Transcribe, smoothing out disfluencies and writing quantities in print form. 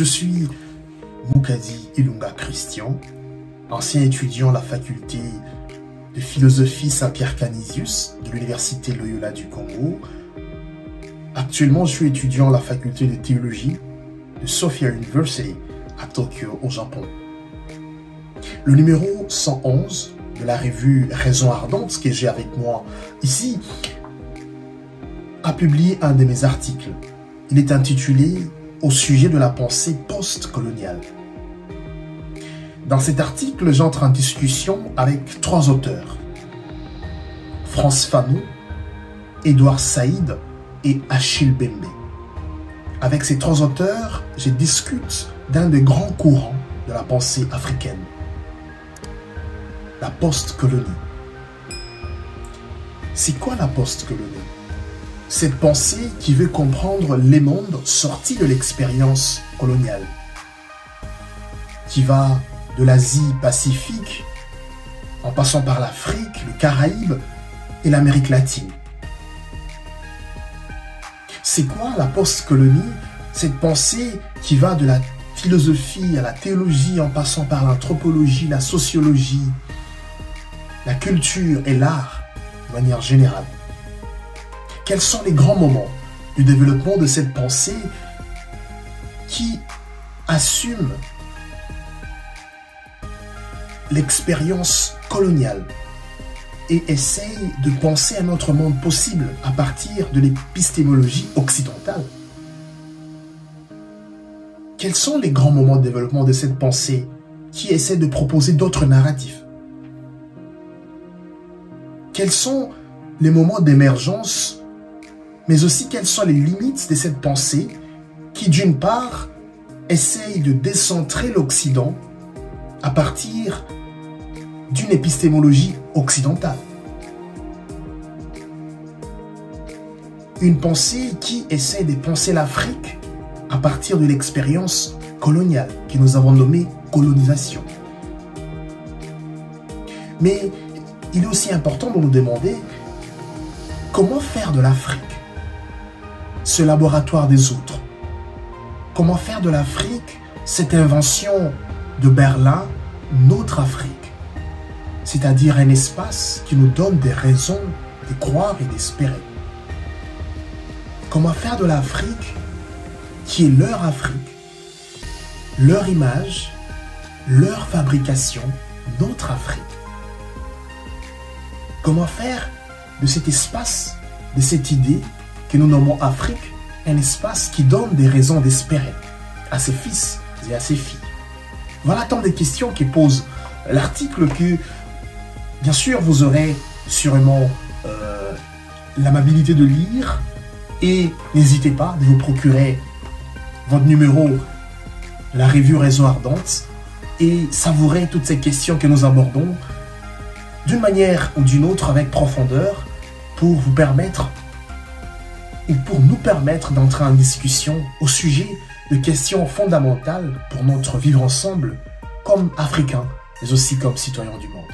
Je suis Moukadi Ilunga Christian, ancien étudiant à la faculté de philosophie Saint-Pierre Canisius de l'Université Loyola du Congo. Actuellement, je suis étudiant à la faculté de théologie de Sophia University à Tokyo, au Japon. Le numéro 111 de la revue Raison Ardente, que j'ai avec moi ici, a publié un de mes articles. Il est intitulé « Au sujet de la pensée post-coloniale ». Dans cet article, j'entre en discussion avec 3 auteurs. Frantz Fanon, Edouard Saïd et Achille Mbembe. Avec ces 3 auteurs, je discute d'un des grands courants de la pensée africaine, la post-colonie. C'est quoi la post-colonie? Cette pensée qui veut comprendre les mondes sortis de l'expérience coloniale, qui va de l'Asie-Pacifique, en passant par l'Afrique, le Caraïbe et l'Amérique latine. C'est quoi la post-colonie? Cette pensée qui va de la philosophie à la théologie, en passant par l'anthropologie, la sociologie, la culture et l'art, de manière générale. Quels sont les grands moments du développement de cette pensée qui assume l'expérience coloniale et essaye de penser un autre monde possible à partir de l'épistémologie occidentale? Quels sont les grands moments de développement de cette pensée qui essaie de proposer d'autres narratifs? Quels sont les moments d'émergence, mais aussi quelles sont les limites de cette pensée qui, d'une part, essaye de décentrer l'Occident à partir d'une épistémologie occidentale. Une pensée qui essaie de penser l'Afrique à partir de l'expérience coloniale que nous avons nommée colonisation. Mais il est aussi important de nous demander comment faire de l'Afrique ce laboratoire des autres. Comment faire de l'Afrique cette invention de Berlin, notre Afrique, c'est-à-dire un espace qui nous donne des raisons de croire et d'espérer. Comment faire de l'Afrique qui est leur Afrique, leur image, leur fabrication, notre Afrique. Comment faire de cet espace, de cette idée que nous nommons Afrique, un espace qui donne des raisons d'espérer à ses fils et à ses filles? Voilà tant de questions que pose l'article que, bien sûr, vous aurez sûrement l'amabilité de lire, et n'hésitez pas de vous procurer votre numéro, la revue Raison Ardente, et savourer toutes ces questions que nous abordons d'une manière ou d'une autre avec profondeur pour vous permettre ou pour nous permettre d'entrer en discussion au sujet de questions fondamentales pour notre vivre ensemble comme Africains, mais aussi comme citoyens du monde.